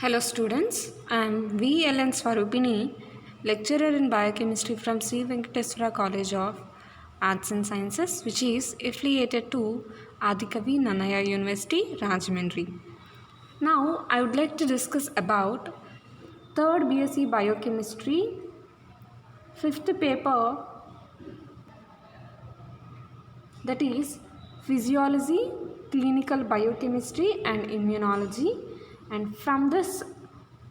Hello students, I am V. Ellen Swarupini, lecturer in biochemistry from Sri Venkateswara College of Arts and Sciences, which is affiliated to Adikavi Nannaya University, Rajahmundry. Now I would like to discuss about third BSc Biochemistry, fifth paper, that is Physiology, Clinical Biochemistry and Immunology. And from this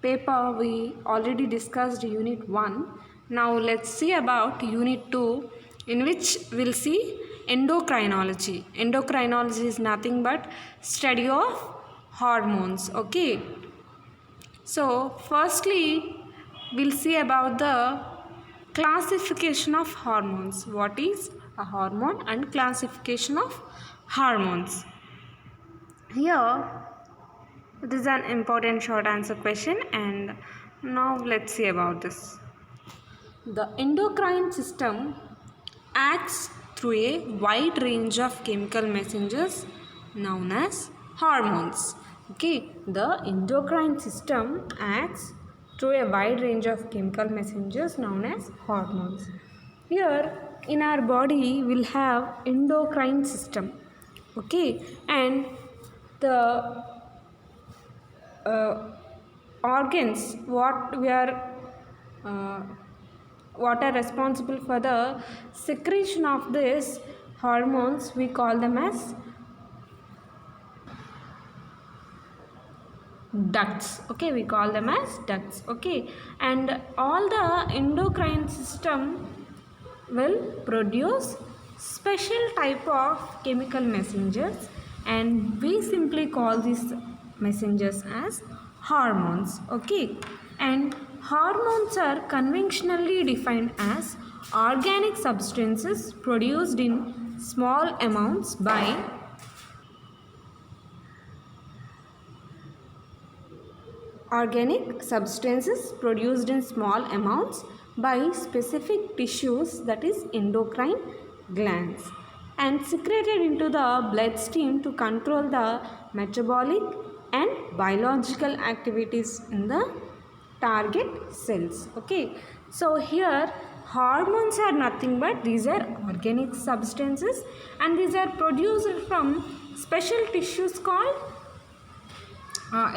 paper we already discussed unit 1. Now let's see about unit 2, in which we'll see endocrinology. Endocrinology is nothing but study of hormones. Okay, so firstly we'll see about the classification of hormones. What is a hormone and classification of hormones? Here this is an important short answer question, and now let's see about this. The endocrine system acts through a wide range of chemical messengers known as hormones. Okay, the endocrine system acts through a wide range of chemical messengers known as hormones. Here in our body we'll have endocrine system. Okay, and the organs what are responsible for the secretion of these hormones, we call them as ducts. Okay, we call them as ducts. Okay, and all the endocrine system will produce special type of chemical messengers, and we simply call these messengers as hormones. Okay, and hormones are conventionally defined as organic substances produced in small amounts by specific tissues, that is endocrine glands, and secreted into the bloodstream to control the metabolic and biological activities in the target cells. Okay, so here hormones are nothing but these are organic substances, and these are produced from special tissues called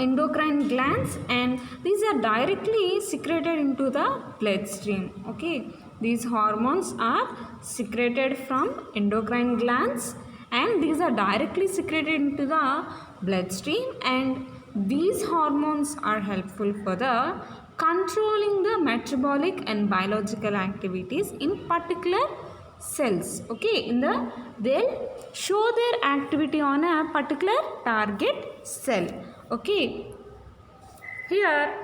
endocrine glands, and these are directly secreted into the bloodstream. Okay, these hormones are secreted from endocrine glands, and these are directly secreted into the bloodstream, and these hormones are helpful for the controlling the metabolic and biological activities in particular cells. Okay, they'll show their activity on a particular target cell. Okay, here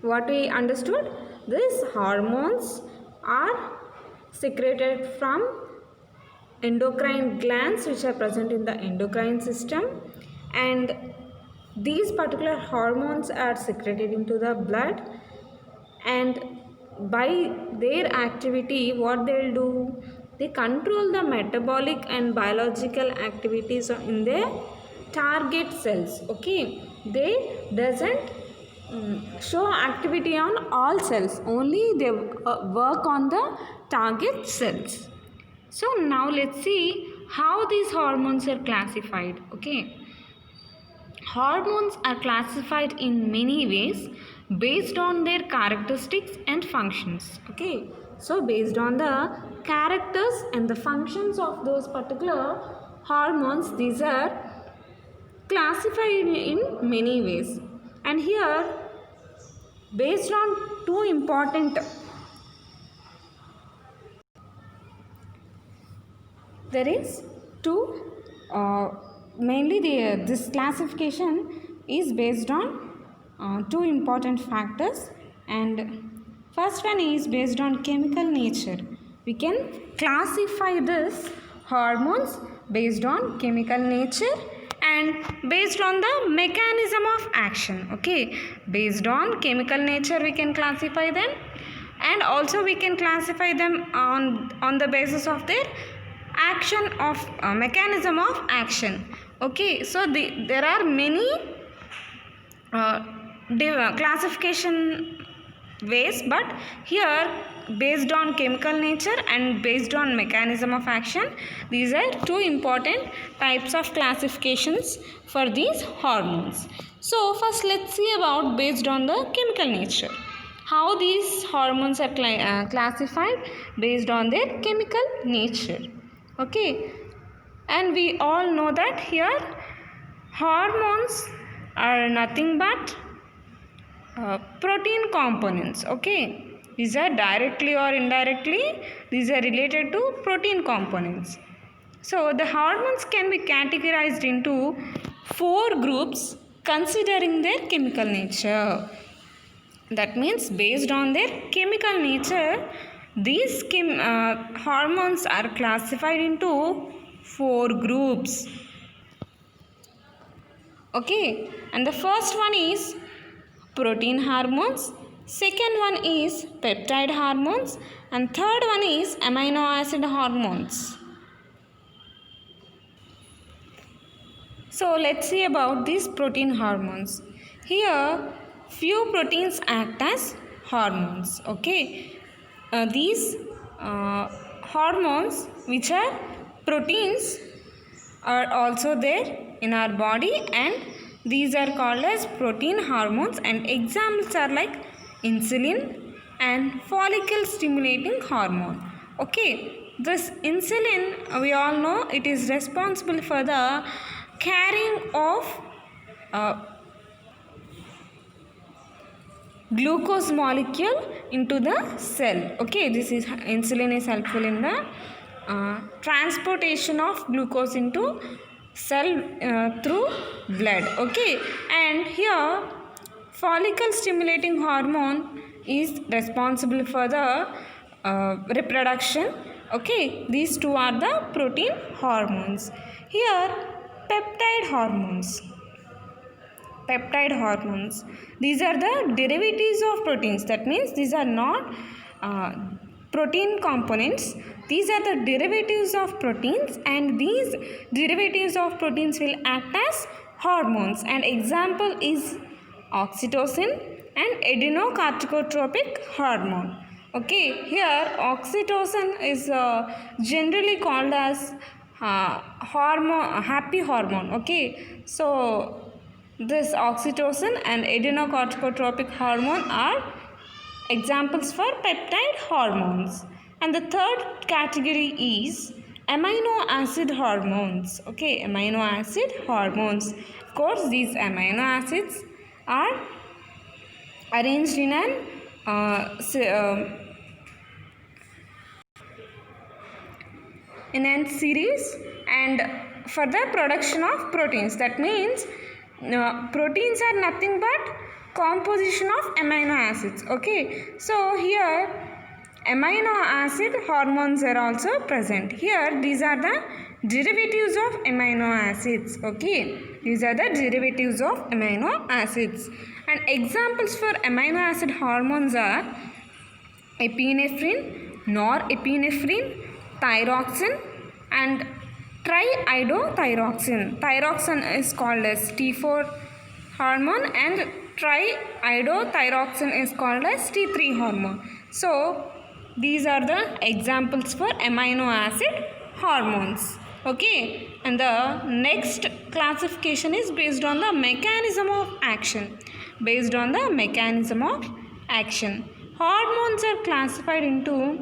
what we understood, these hormones are secreted from endocrine glands which are present in the endocrine system, and these particular hormones are secreted into the blood, and by their activity what they'll do, they control the metabolic and biological activities in their target cells. Okay, they doesn't show activity on all cells, only they work on the target cells. So now let's see how these hormones are classified. Okay, hormones are classified in many ways based on their characteristics and functions. Okay, so based on the characters and the functions of those particular hormones, these are classified in many ways. And here based on two important, there is two mainly this classification is based on two important factors, and first one is based on chemical nature. We can classify this hormones based on chemical nature and based on the mechanism of action. Okay, based on chemical nature we can classify them, and also we can classify them on the basis of their action of mechanism of action. Okay, so there are many uh, classification ways, but here based on chemical nature and based on mechanism of action, these are two important types of classifications for these hormones. So first let's see about based on the chemical nature, how these hormones are classified based on their chemical nature. Okay, and we all know that here hormones are nothing but protein components. Okay, these are directly or indirectly, these are related to protein components. So the hormones can be categorized into 4 groups considering their chemical nature. That means based on their chemical nature, these hormones are classified into 4 groups. Okay, and the first one is protein hormones, second one is peptide hormones, and third one is amino acid hormones. So let's see about these protein hormones. Here few proteins act as hormones. Okay, these hormones which are proteins are also there in our body, and these are called as protein hormones, and examples are like insulin and follicle stimulating hormone. Okay, this insulin, we all know it is responsible for the carrying of glucose molecule into the cell. Okay, this is insulin is helpful in the transportation of glucose into cell through blood. Okay, and here follicle stimulating hormone is responsible for the reproduction. Okay, these two are the protein hormones. Here peptide hormones. Peptide hormones, these are the derivatives of proteins. That means these are not protein components, these are the derivatives of proteins, and these derivatives of proteins will act as hormones, and example is oxytocin and adenocorticotropic hormone. Okay, here oxytocin is generally called as happy hormone. Okay, so this oxytocin and adenocorticotropic hormone are examples for peptide hormones. And the third category is amino acid hormones. Okay, amino acid hormones. Of course, these amino acids are arranged in a series and for the production of proteins. That means proteins are nothing but composition of amino acids. Okay, so here amino acid hormones are also present. Here these are the derivatives of amino acids. Okay, these are the derivatives of amino acids, and examples for amino acid hormones are epinephrine, norepinephrine, thyroxine and triiodothyroxine. Thyroxine is called as T4 hormone and triiodothyroxine is called as T3 hormone. So these are the examples for amino acid hormones. Okay, and the next classification is based on the mechanism of action. Based on the mechanism of action, hormones are classified into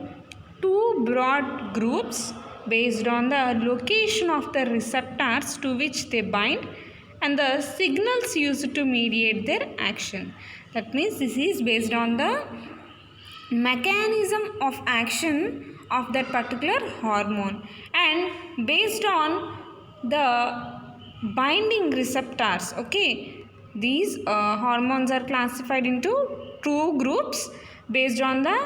two broad groups based on the location of the receptors to which they bind and the signals used to mediate their action. That means this is based on the mechanism of action of that particular hormone and based on the binding receptors. Okay, these hormones are classified into two groups based on the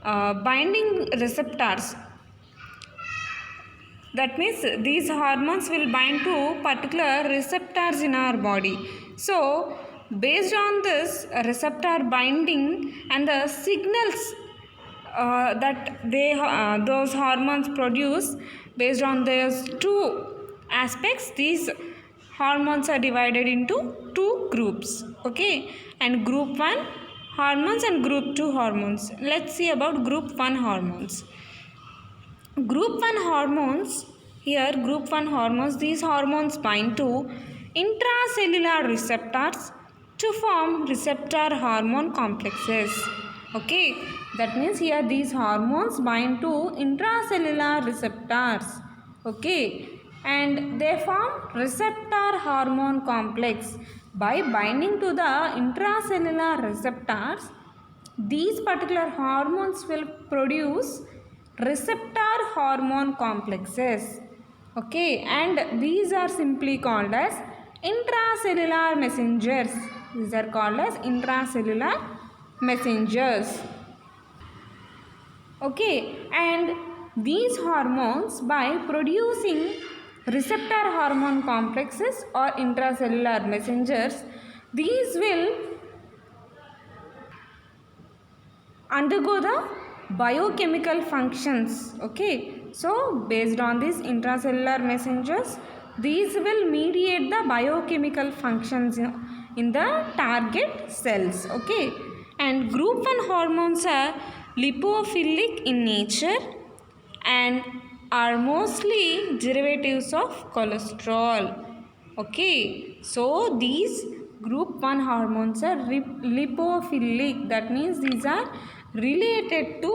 binding receptors. That means these hormones will bind to particular receptors in our body. So based on this receptor binding and the signals that those hormones produce, based on those two aspects, these hormones are divided into two groups, okay, and group 1 hormones and group 2 hormones. Let's see about group 1 hormones. Group 1 hormones, here group 1 hormones, these hormones bind to intracellular receptors to form receptor hormone complexes. Okay, that means here these hormones bind to intracellular receptors. Okay, and they form receptor hormone complex. By binding to the intracellular receptors, these particular hormones will produce receptor hormone complexes. Okay, and these are simply called as intracellular messengers. These are called as intracellular messengers. Okay, and these hormones, by producing receptor hormone complexes or intracellular messengers, these will undergo the biochemical functions. Okay, so based on these intracellular messengers, these will mediate the biochemical functions in the target cells. Okay, and group 1 hormones are lipophilic in nature and are mostly derivatives of cholesterol. Okay, so these group 1 hormones are lipophilic, that means these are related to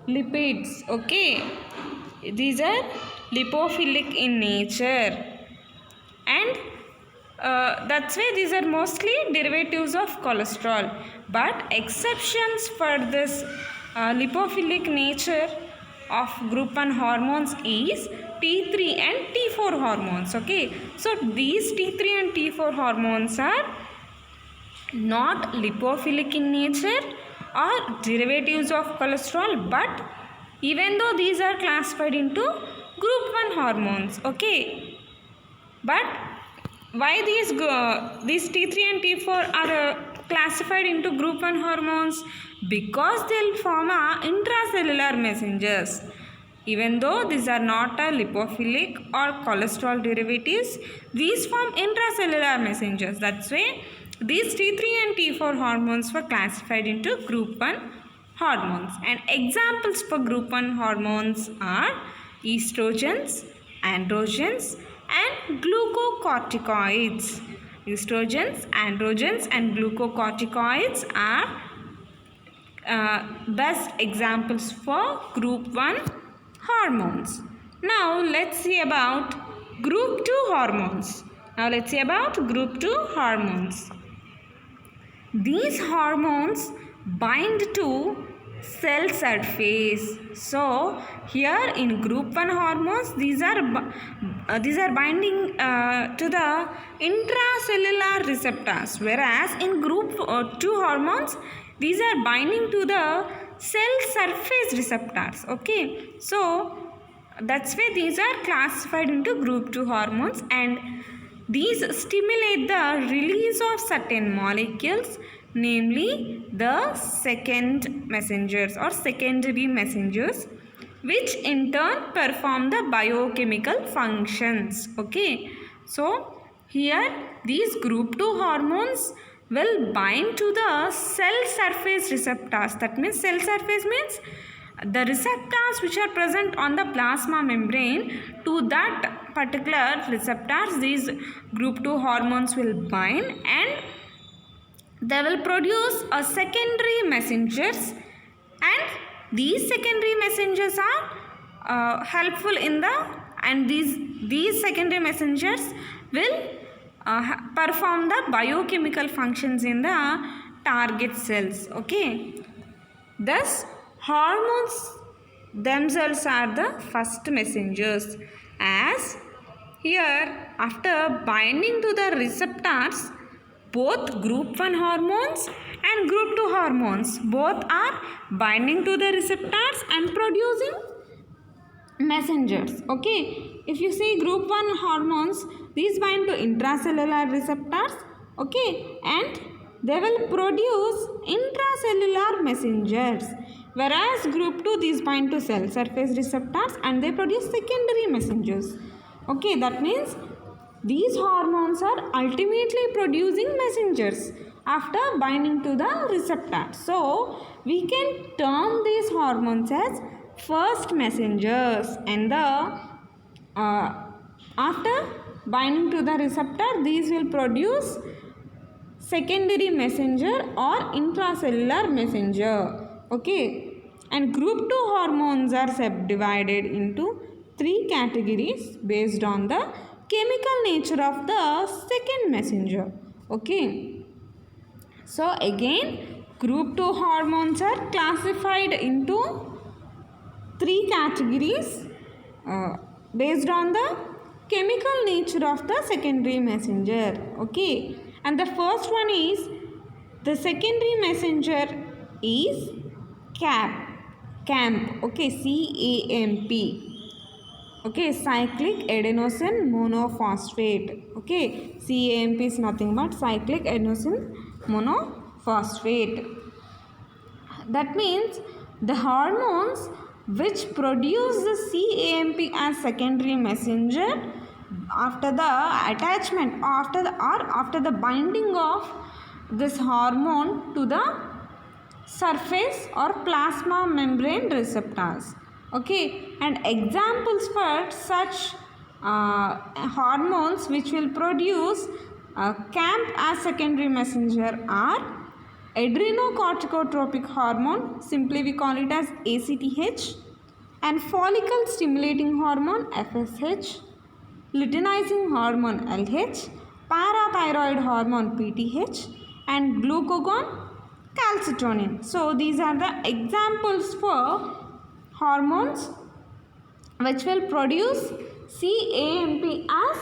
lipids. Okay, these are lipophilic in nature, and that's why these are mostly derivatives of cholesterol. But exceptions for this lipophilic nature of group 1 hormones is T3 and T4 hormones. Okay, so these T3 and T4 hormones are not lipophilic in nature or derivatives of cholesterol, but even though these are classified into group 1 hormones. Okay, but why these T3 and T4 are classified into group 1 hormones? Because they'll form a intracellular messengers. Even though these are not a lipophilic or cholesterol derivatives, these form intracellular messengers. That's why these T3 and T4 hormones were classified into group 1 hormones. And examples for group 1 hormones are estrogens, androgens, and glucocorticoids. Estrogens, androgens, and glucocorticoids are best examples for group 1 hormones. Now let's see about group 2 hormones. These hormones bind to cell surface. So here in group 1 hormones, these are binding to the intracellular receptors, whereas in group 2 hormones, these are binding to the cell surface receptors. Okay, so that's why these are classified into group 2 hormones, and these stimulate the release of certain molecules, namely the second messengers or secondary messengers, which in turn perform the biochemical functions. Okay, so here these group 2 hormones will bind to the cell surface receptors. That means cell surface means the receptors which are present on the plasma membrane. To that particular receptors, these group 2 hormones will bind, and they will produce a secondary messengers, and these secondary messengers are helpful in the, and these secondary messengers will perform the biochemical functions in the target cells. Okay, thus hormones themselves are the first messengers, as here after binding to the receptors, both group 1 hormones and group 2 hormones both are binding to the receptors and producing messengers. Okay, if you see group 1 hormones, these bind to intracellular receptors. Okay, and they will produce intracellular messengers, whereas group 2, these bind to cell surface receptors and they produce secondary messengers. Okay, that means these hormones are ultimately producing messengers after binding to the receptor. So we can term these hormones as first messengers, and after binding to the receptor, these will produce secondary messenger or intracellular messenger. Okay, and group 2 hormones are subdivided into 3 categories based on the chemical nature of the second messenger. Okay, so again, group 2 hormones are classified into 3 categories based on the chemical nature of the secondary messenger. Okay, and the first one is, the secondary messenger is CAMP. Okay, CAMP. Okay, cyclic adenosine monophosphate. Okay, CAMP is nothing but cyclic adenosine monophosphate. That means the hormones which produce the CAMP as secondary messenger after the attachment, after the binding of this hormone to the surface or plasma membrane receptors. Okay, and examples for such hormones which will produce CAMP as secondary messenger are adrenocorticotropic hormone, simply we call it as ACTH, and follicle stimulating hormone FSH, luteinizing hormone LH, parathyroid hormone PTH, and glucagon calcitonin. So these are the examples for hormones which will produce CAMP as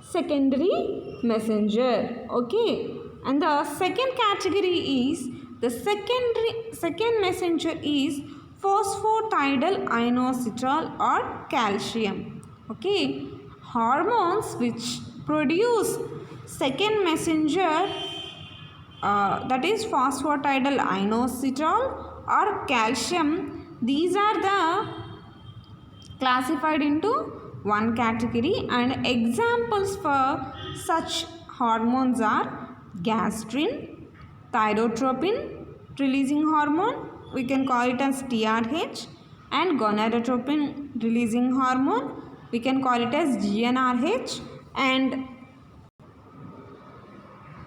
secondary messenger. Okay, and the second category is, the second messenger is phosphatidylcholine inositol or calcium. Okay, hormones which produce second messenger, that is phosphatidylcholine inositol or calcium, these are the classified into one category, and examples for such hormones are gastrin, thyrotropin releasing hormone, we can call it as TRH, and gonadotropin releasing hormone, we can call it as GnRH, and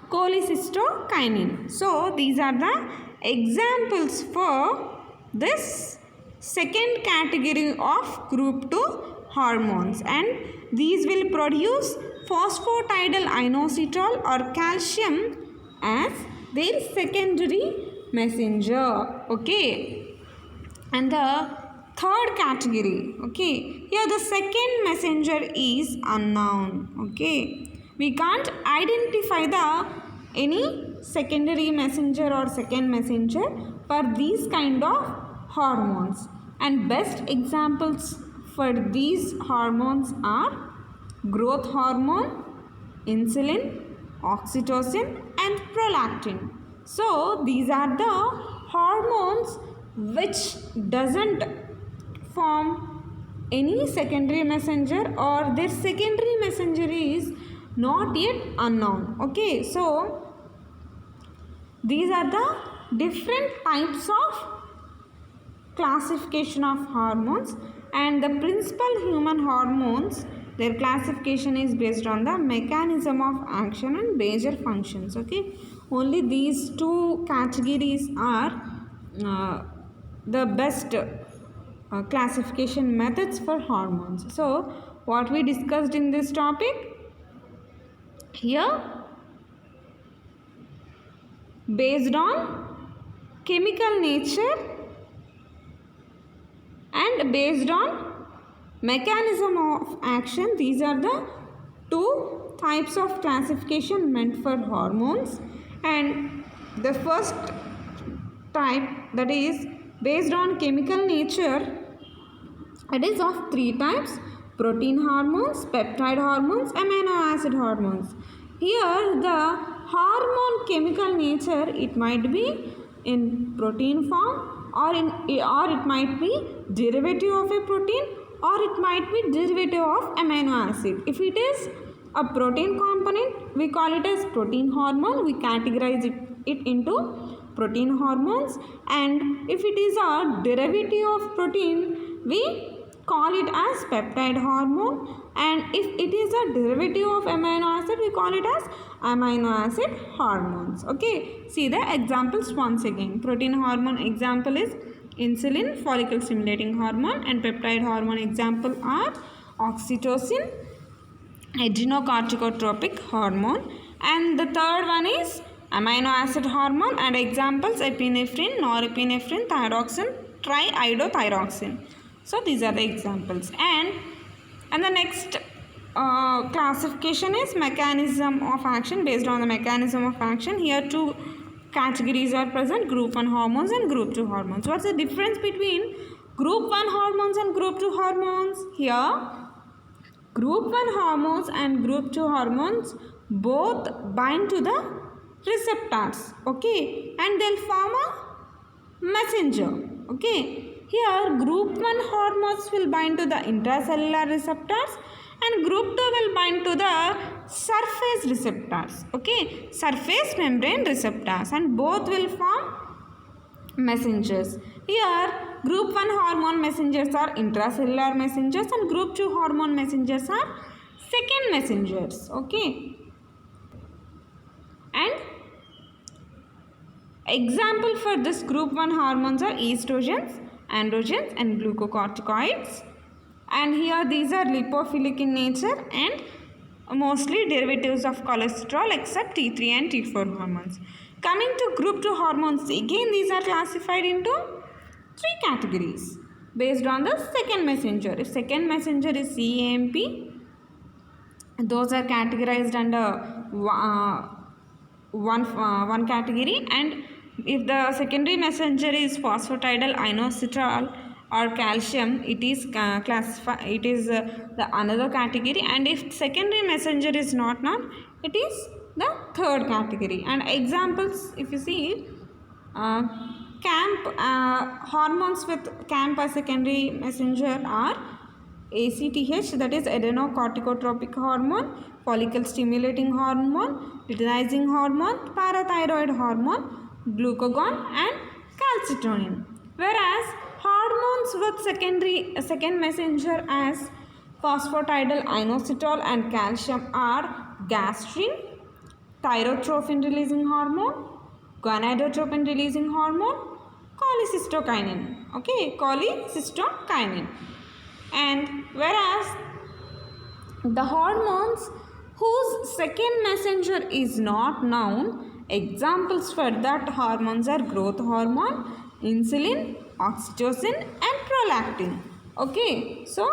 cholecystokinin. So these are the examples for this second category of group 2 hormones, and these will produce phosphatidylcholine inositol or calcium as their secondary messenger. Okay, and the third category, okay, here the second messenger is unknown. Okay, we can't identify the any secondary messenger or second messenger for these kind of hormones, and best examples for these hormones are growth hormone, insulin, oxytocin, and prolactin. So these are the hormones which doesn't form any secondary messenger, or their secondary messenger is not yet unknown. Okay, so these are the different types of classification of hormones, and the principal human hormones, their classification is based on the mechanism of action and major functions. Okay, only these two categories are the best classification methods for hormones. So what we discussed in this topic here, based on chemical nature and based on mechanism of action, these are the two types of classification meant for hormones. And the first type, that is based on chemical nature, it is of 3 types: protein hormones, peptide hormones, amino acid hormones. Here the hormone chemical nature, it might be in protein form, or it might be derivative of a protein, or it might be derivative of amino acid. If it is A protein component, we call it as protein hormone. We categorize it into protein hormones, and if it is a derivative of protein, we call it as peptide hormone, and if it is a derivative of amino acid, we call it as amino acid hormones. Okay, see the examples once again. Protein hormone example is insulin, follicle stimulating hormone, and peptide hormone example are oxytocin, adrenocorticotropic hormone, and the third one is amino acid hormone, and examples epinephrine, norepinephrine, thyroxine, triiodothyroxine. So these are the examples, and the next classification is mechanism of action. Based on the mechanism of action, here two categories are present: group 1 hormones and group 2 hormones. What's the difference between group 1 hormones and group 2 hormones? Here group 1 hormones and group 2 hormones both bind to the receptors, okay, and they'll form a messenger, okay. Here group 1 hormones will bind to the intracellular receptors and group 2 will bind to the surface receptors, okay, surface membrane receptors, and both will form messengers. Here group 1 hormone messengers are intracellular messengers and group 2 hormone messengers are second messengers, okay. And example for this group 1 hormones are estrogens, androgens, and glucocorticoids, and here these are lipophilic in nature and mostly derivatives of cholesterol except T3 and T4 hormones. Coming to group 2 hormones, again these are classified into three categories based on the second messenger. If second messenger is CAMP, those are categorized under one category, and if the secondary messenger is phosphatidylcholine inositol or calcium, it is the another category, and if secondary messenger is not known, it is the third category. And examples, if you see, hormones with CAMP as secondary messenger are ACTH, that is adrenocorticotropic hormone, follicle stimulating hormone, luteinizing hormone, parathyroid hormone, glucagon, and calcitonin. Whereas hormones with second messenger as phosphatidyl inositol and calcium are gastrin, thyrotrophin releasing hormone, gonadotropin releasing hormone, cholecystokinin, okay, cholecystokinin. And whereas the hormones whose second messenger is not known, examples for that hormones are growth hormone, insulin, oxytocin, and prolactin, okay. So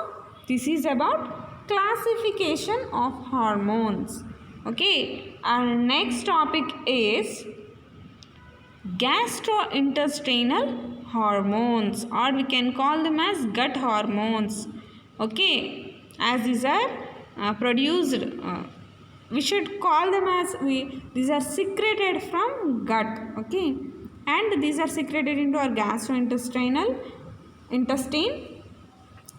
this is about classification of hormones, okay. Our next topic is gastrointestinal hormones, or we can call them as gut hormones, okay, as these are produced, we should call them as these are secreted from gut, okay, and these are secreted into our gastrointestinal intestine.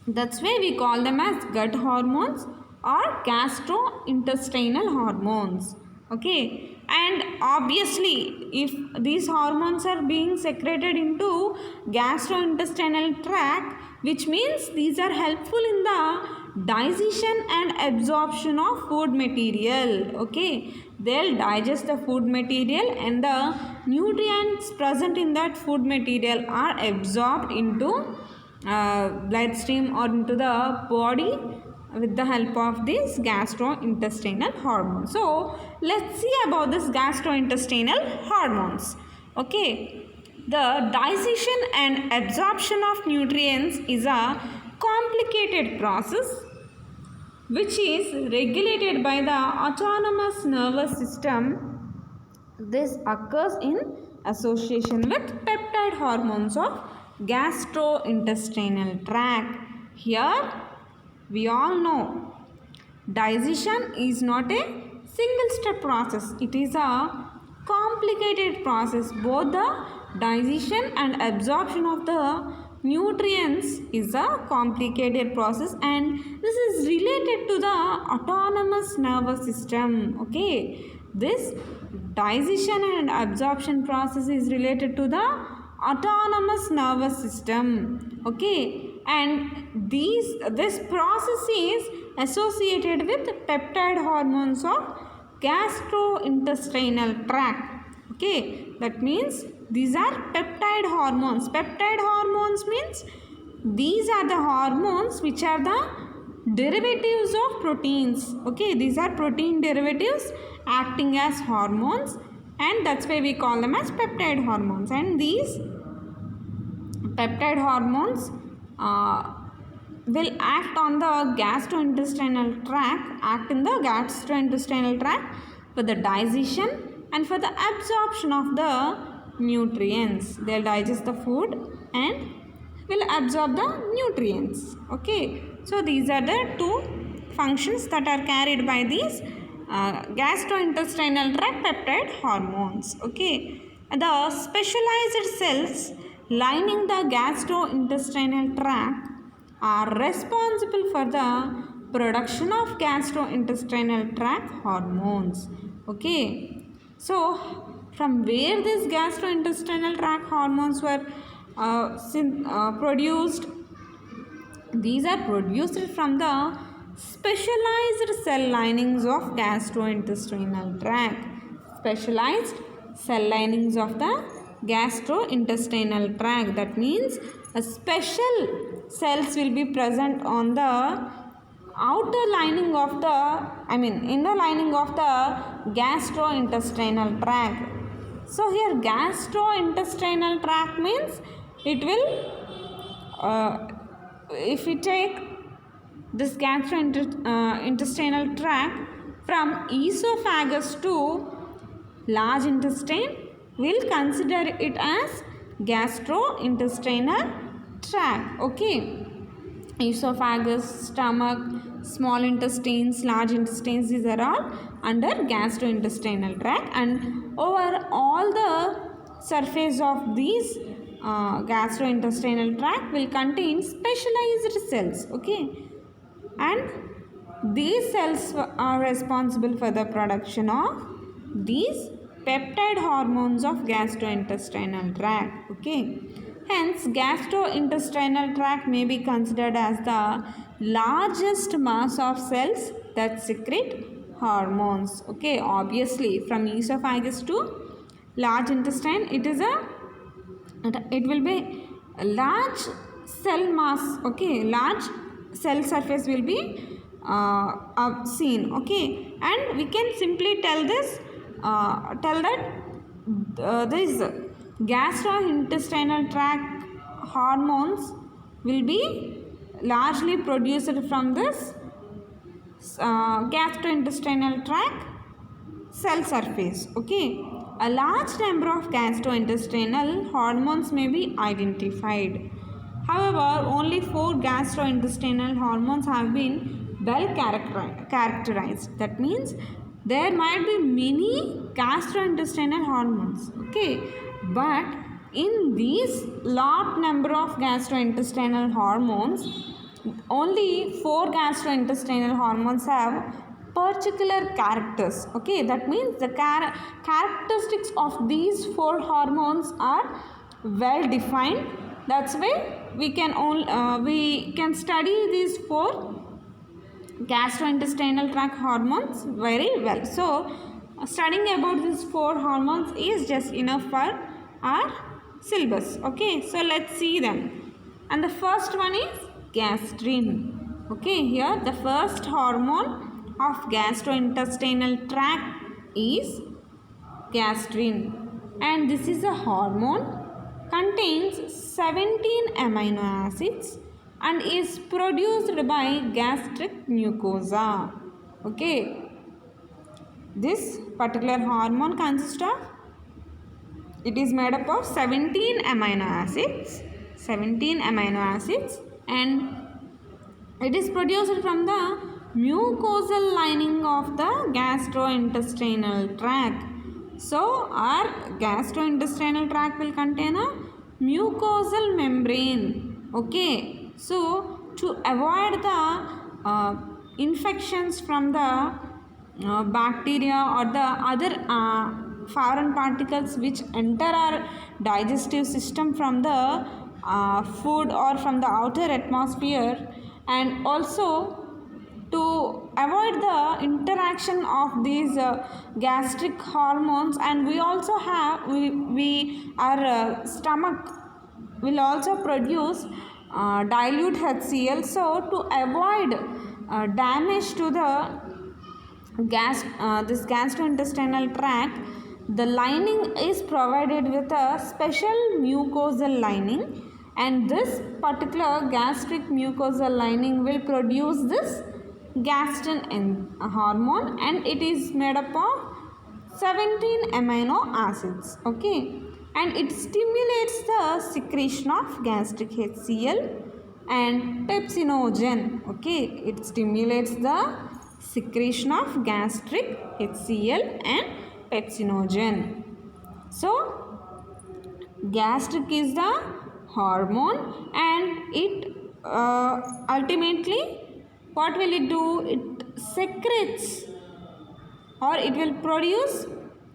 That's why we call them as gut hormones or gastrointestinal hormones, okay. And obviously if these hormones are being secreted into gastrointestinal tract, which means these are helpful in the digestion and absorption of food material, okay. They'll digest the food material and the nutrients present in that food material are absorbed into bloodstream or into the body with the help of these gastrointestinal hormones. So let's see about this gastrointestinal hormones, okay. The digestion and absorption of nutrients is a complicated process which is regulated by the autonomous nervous system. This occurs in association with peptide hormones of gastrointestinal tract. Here we all know digestion is not a single step process, it is a complicated process. Both the digestion and absorption of the nutrients is a complicated process, and this is related to the autonomous nervous system. Okay, this digestion and absorption process is related to the autonomous nervous system. Okay, and this process is associated with peptide hormones of gastrointestinal tract. Okay, that means these are peptide hormones. Peptide hormones means these are the hormones which are the derivatives of proteins. Okay, these are protein derivatives acting as hormones, and that's why we call them as peptide hormones. And these peptide hormones will act on the gastrointestinal tract, for the digestion and for the absorption of the nutrients. They'll digest the food and will absorb the nutrients. Okay, so these are the two functions that are carried by these gastrointestinal tract peptide hormones. Okay, the specialized cells lining the gastrointestinal tract are responsible for the production of gastrointestinal tract hormones. Okay, so from where these gastrointestinal tract hormones were produced? These are produced from the specialized cell linings of gastrointestinal tract. Specialized cell linings of the gastrointestinal tract. That means a special cells will be present on the outer lining of inner lining of the gastrointestinal tract. So here gastrointestinal tract means it will if we take this gastrointestinal tract from esophagus to large intestine, we'll consider it as gastrointestinal tract. Okay, esophagus, stomach, small intestines, large intestines, these are all under gastrointestinal tract, and over all the surface of these gastrointestinal tract will contain specialized cells. Okay, and these cells are responsible for the production of these peptide hormones of gastrointestinal tract. Okay, hence gastrointestinal tract may be considered as the largest mass of cells that secrete hormones. Okay, obviously from esophagus to large intestine it will be a large cell mass. Okay, large cell surface will be seen. Okay, and we can simply tell that this gastrointestinal tract hormones will be largely produced from this gastrointestinal tract cell surface. Okay, a large number of gastrointestinal hormones may be identified. However, only 4 gastrointestinal hormones have been well characterized. That means there might be many gastrointestinal hormones. Okay, but in these large number of gastrointestinal hormones, only 4 gastrointestinal hormones have particular characters. Okay, that means the characteristics of these 4 hormones are well defined. That's why we can study these 4 gastrointestinal tract hormones very well. So studying about these 4 hormones is just enough for our syllabus. Okay, so let's see them. And the first one is gastrin. Okay, here the first hormone of gastrointestinal tract is gastrin, and this is a hormone contains 17 amino acids and is produced by gastric mucosa. Okay, this particular hormone consists of, it is made up of 17 amino acids, and it is produced from the mucosal lining of the gastrointestinal tract. So our gastrointestinal tract will contain a mucosal membrane. Okay, so to avoid the infections from the bacteria or the other foreign particles which enter our digestive system from the food or from the outer atmosphere, and also to avoid the interaction of these gastric hormones, and we also have we our stomach will also produce dilute HCl. So to avoid damage to the this gastrointestinal tract, the lining is provided with a special mucosal lining, and this particular gastric mucosal lining will produce this gastrin hormone, and it is made up of 17 amino acids. Okay, and it stimulates the secretion of gastric HCl and pepsinogen. Okay, it stimulates the secretion of gastric HCl and pepsinogen. So gastric is the hormone, and it ultimately what will it do? It secretes or it will produce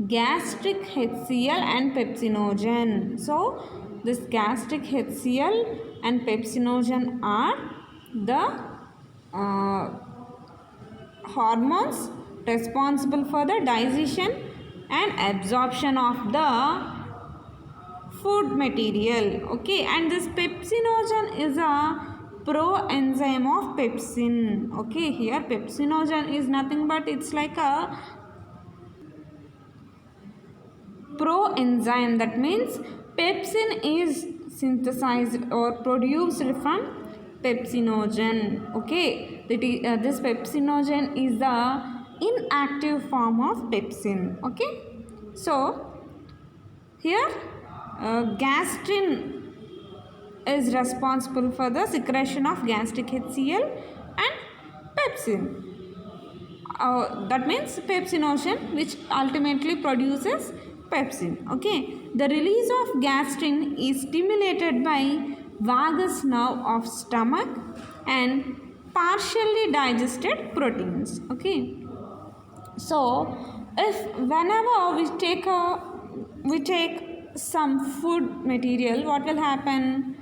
gastric HCl and pepsinogen. So this gastric HCl and pepsinogen are the hormones responsible for the digestion and absorption of the food material. Okay, and this pepsinogen is a proenzyme of pepsin. Okay, here pepsinogen is nothing but it's like a proenzyme. That means pepsin is synthesized or produced from pepsinogen. Okay, this pepsinogen is the inactive form of pepsin. Okay, so here gastrin is responsible for the secretion of gastric HCl and pepsin. That means pepsinogen, which ultimately produces pepsin. Okay, the release of gastrin is stimulated by vagus nerve of stomach and partially digested proteins. Okay, so if whenever we take some food material, what will happen?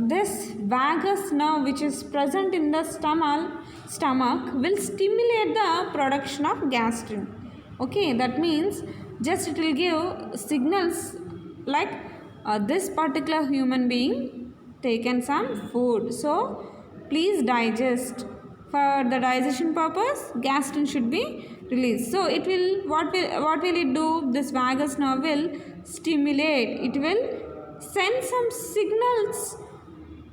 This vagus nerve which is present in the stomach will stimulate the production of gastrin. Okay, that means just it will give signals like this particular human being taken some food, so please digest. For the digestion purpose, gastrin should be released. So it will what will it do? This vagus nerve will stimulate. It will send some signals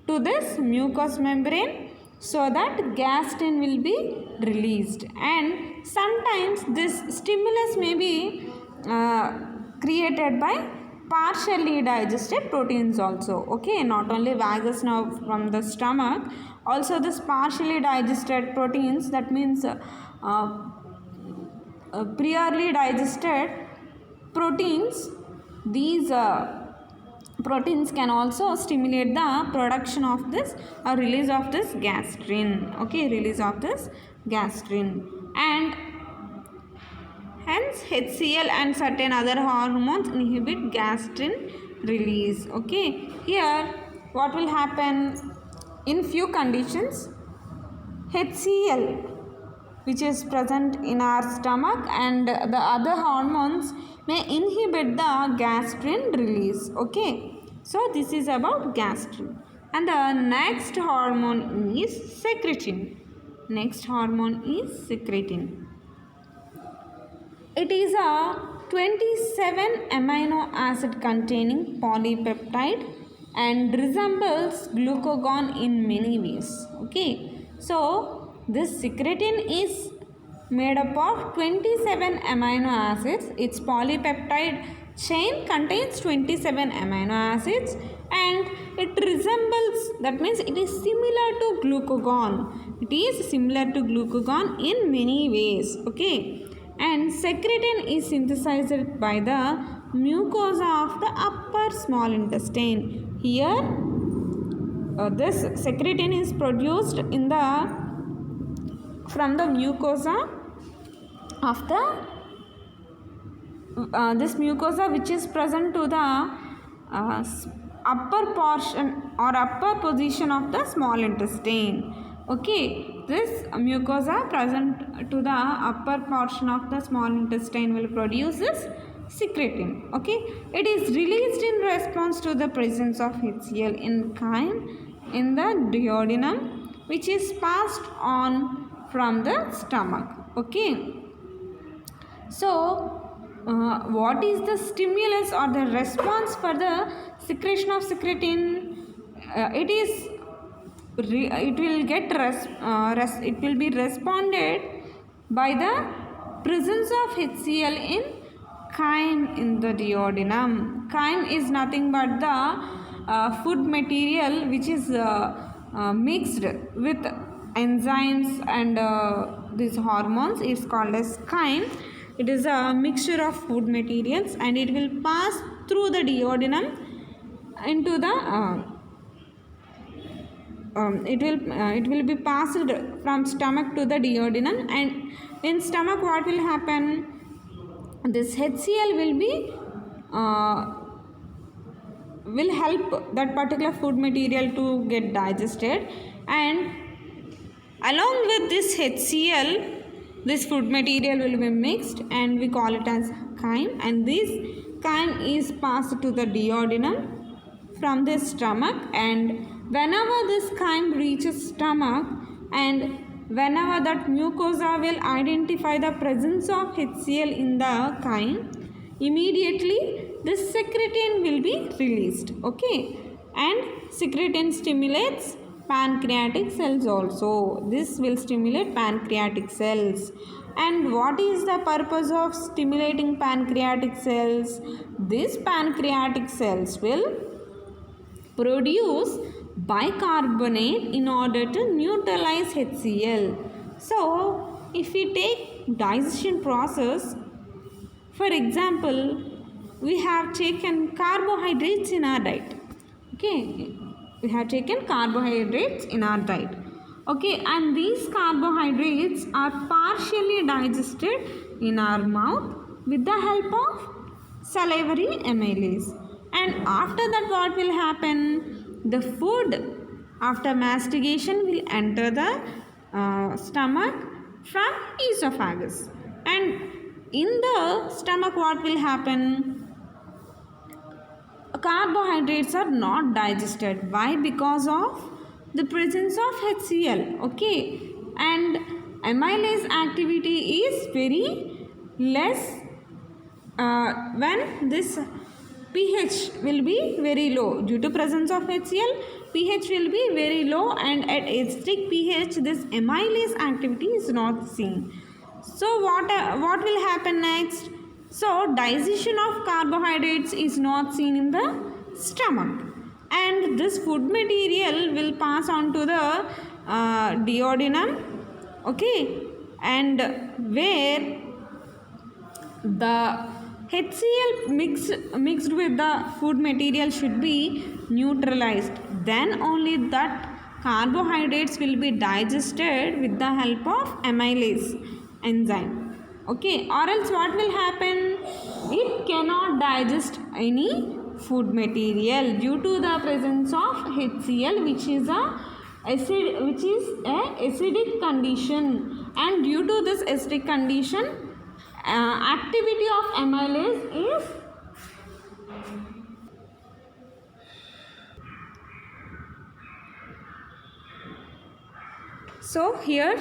to this mucous membrane so that gastrin will be released, and sometimes this stimulus may be created by partially digested proteins also. Okay, not only vagus nerve from the stomach, also this partially digested proteins, that means priorly digested proteins, these proteins can also stimulate the production of this or release of this gastrin. Okay, release of this gastrin, and hence HCl and certain other hormones inhibit gastrin release. Okay, here what will happen? In few conditions, HCl which is present in our stomach and the other hormones may inhibit the gastrin release. Okay, so this is about gastrin. And the next hormone is secretin. Next hormone is secretin. It is a 27 amino acid containing polypeptide and resembles glucagon in many ways. Okay, so this secretin is made up of 27 amino acids. Its polypeptide chain contains 27 amino acids and it resembles, that means it is similar to glucagon. It is similar to glucagon in many ways. Okay, and secretin is synthesized by the mucosa of the upper small intestine. Here this secretin is produced in the from the mucosa of the this mucosa which is present to the upper portion or upper position of the small intestine. Okay, this mucosa present to the upper portion of the small intestine will produce this secretin. Okay, it is released in response to the presence of HCl in chyme in the duodenum, which is passed on from the stomach. Okay, so what is the stimulus or the response for the secretion of secretin? It will be responded by the presence of HCl in chyme in the duodenum. Chyme is nothing but the food material which is mixed with enzymes and these hormones is called as chyme. It is a mixture of food materials and it will pass through the duodenum into the it will be passed from stomach to the duodenum, and in stomach what will happen? This HCl will help that particular food material to get digested, and along with this HCl this food material will be mixed and we call it as chyme, and this chyme is passed to the duodenum from the stomach, and whenever this chyme reaches stomach and whenever that mucosa will identify the presence of HCl in the chyme, immediately this secretin will be released. Okay, and secretin stimulates pancreatic cells also. This will stimulate pancreatic cells. And what is the purpose of stimulating pancreatic cells? These pancreatic cells will produce bicarbonate in order to neutralize HCl. So, if we take digestion process, for example, we have taken carbohydrates in our diet. Okay, we have taken carbohydrates in our diet. Okay, and these carbohydrates are partially digested in our mouth with the help of salivary amylase. And after that what will happen? The food after mastication will enter the stomach from esophagus, and in the stomach what will happen? Carbohydrates are not digested. Why? Because of the presence of HCl. Okay, and amylase activity is very less when this pH will be very low. Due to presence of HCl, pH will be very low, and at acidic pH this amylase activity is not seen. So what will happen next? So digestion of carbohydrates is not seen in the stomach, and this food material will pass on to the duodenum. Okay, and where the HCl mixed with the food material should be neutralized. Then only that carbohydrates will be digested with the help of amylase enzyme. Okay, or else what will happen? It cannot digest any food material due to the presence of HCl, which is a acidic condition, and due to this acidic condition, activity of amylase is so here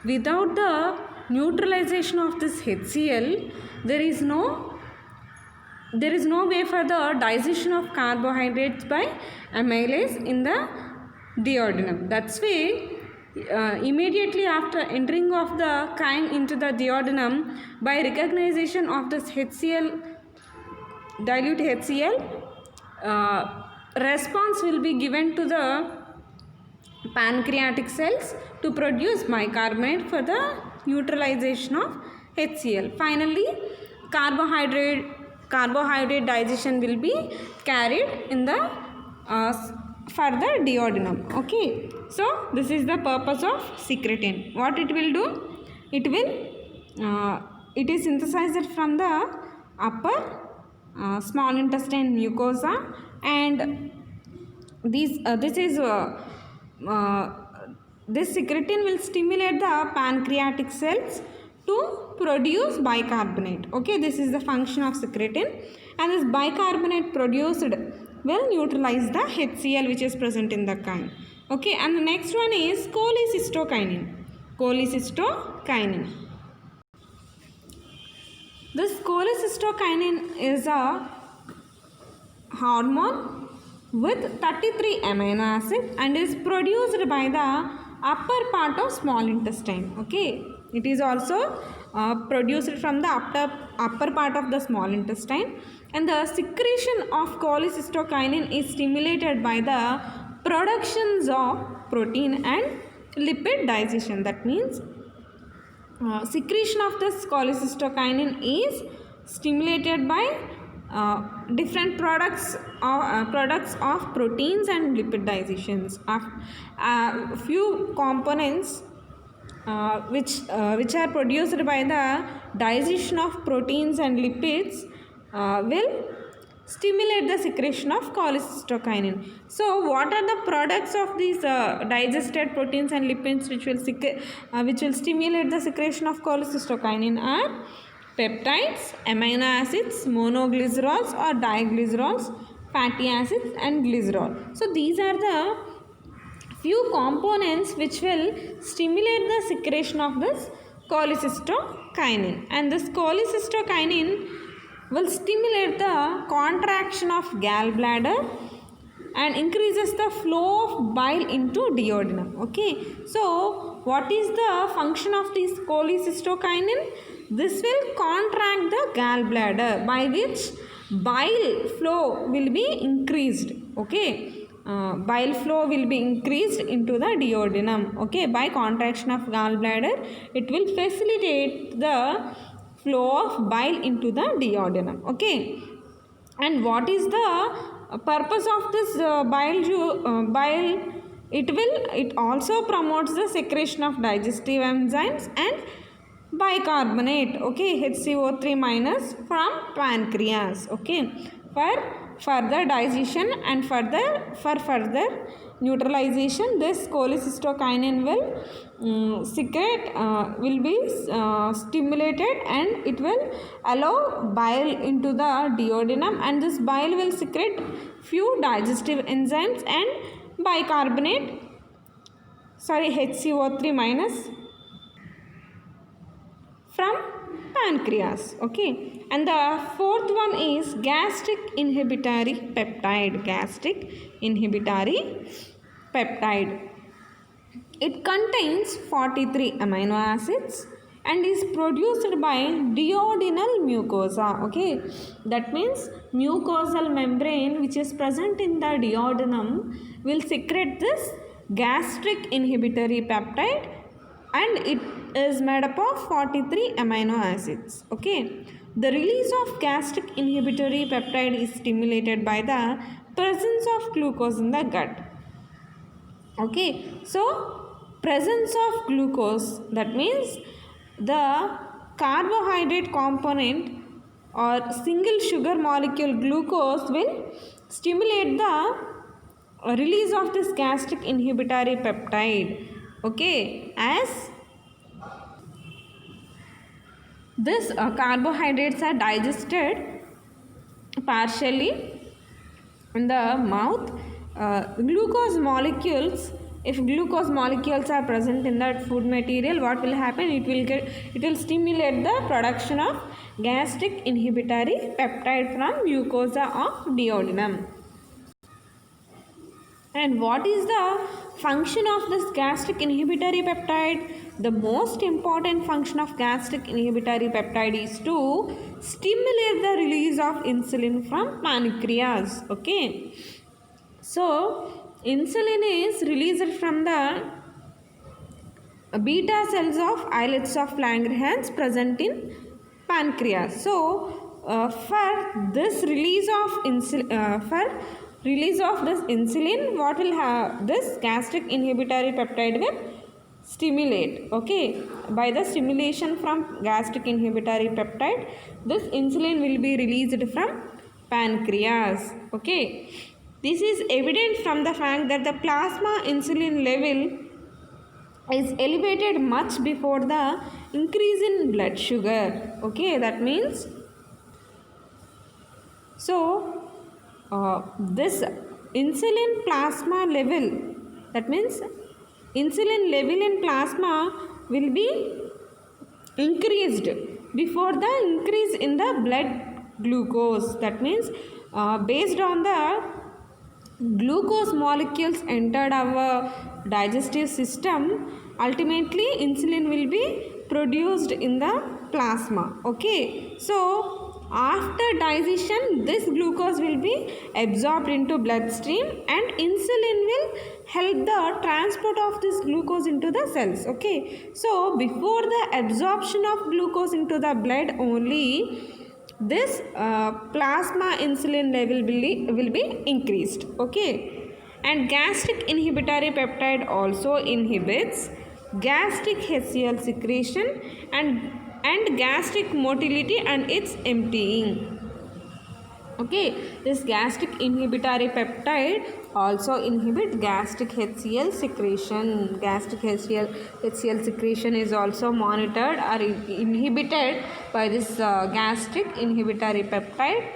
without the neutralization of this HCl, there is no way for the digestion of carbohydrates by amylase in the duodenum. That's why immediately after entering of the chyme into the duodenum, by recognition of this HCl, dilute HCl, response will be given to the pancreatic cells to produce bicarbonate for the neutralization of HCl. Finally, carbohydrate digestion will be carried in the for the duodenum. Okay, so this is the purpose of secretin. What it will do? It is synthesized from the upper small intestine mucosa, and this secretin will stimulate the pancreatic cells to produce bicarbonate. Okay, this is the function of secretin, and this bicarbonate produced will neutralize the HCl which is present in the chyme. Okay, and the next one is cholecystokinin. This cholecystokinin is a hormone with 33 amino acid and is produced by the upper part of small intestine. Okay, it is also produced from the upper part of the small intestine, and the secretion of cholecystokinin is stimulated by the productions of protein and lipid digestion. That means secretion of this cholecystokinin is stimulated by different products of proteins and lipid digestions of few components which are produced by the digestion of proteins and lipids will stimulate the secretion of cholecystokinin. So what are the products of these digested proteins and lipids which will stimulate the secretion of cholecystokinin are peptides, amino acids, monoglycerols or diglycerols, fatty acids and glycerol. So these are the few components which will stimulate the secretion of this cholecystokinin, and this cholecystokinin will stimulate the contraction of gallbladder and increases the flow of bile into duodenum. Okay, so what is the function of this cholecystokinin? This will contract the gallbladder, by which bile flow will be increased. Okay, bile flow will be increased into the duodenum. Okay, by contraction of gallbladder, it will facilitate the flow of bile into the duodenum. Okay, and what is the purpose of this bile? It also promotes the secretion of digestive enzymes and bicarbonate, okay, HCO3 minus from pancreas. Okay, for further digestion and for further neutralization, this cholecystokinin will be stimulated, and it will allow bile into the duodenum, and this bile will secrete few digestive enzymes and bicarbonate, HCO3 minus from pancreas. Okay, and the fourth one is gastric inhibitory peptide. It contains 43 amino acids and is produced by duodenal mucosa. Okay, that means mucosal membrane which is present in the duodenum will secrete this gastric inhibitory peptide, and it is made up of 43 amino acids. Okay, the release of gastric inhibitory peptide is stimulated by the presence of glucose in the gut. Okay, so presence of glucose, that means the carbohydrate component or single sugar molecule glucose will stimulate the release of this gastric inhibitory peptide. Okay, as this carbohydrates are digested partially in the mouth, if glucose molecules are present in that food material, what will happen? It will stimulate the production of gastric inhibitory peptide from mucosa of duodenum. And what is the function of this gastric inhibitory peptide? The most important function of gastric inhibitory peptide is to stimulate the release of insulin from pancreas. Okay, so insulin is released from the beta cells of islets of Langerhans present in pancreas. So for this release of insulin, release of this insulin, what will have this gastric inhibitory peptide will stimulate. Okay, by the stimulation from gastric inhibitory peptide, this insulin will be released from pancreas. Okay, this is evident from the fact that the plasma insulin level is elevated much before the increase in blood sugar. Okay, that means so this insulin plasma level, that means insulin level in plasma will be increased before the increase in the blood glucose. That means based on the glucose molecules entered our digestive system, ultimately insulin will be produced in the plasma. Okay, so after digestion, this glucose will be absorbed into bloodstream and insulin will help the transport of this glucose into the cells. Okay, so before the absorption of glucose into the blood only, this plasma insulin level will be increased. Okay, and gastric inhibitory peptide also inhibits gastric HCl secretion and gastric motility and its emptying. Okay, this gastric inhibitory peptide also inhibit gastric HCl secretion. Gastric HCl secretion is also monitored or inhibited by this gastric inhibitory peptide,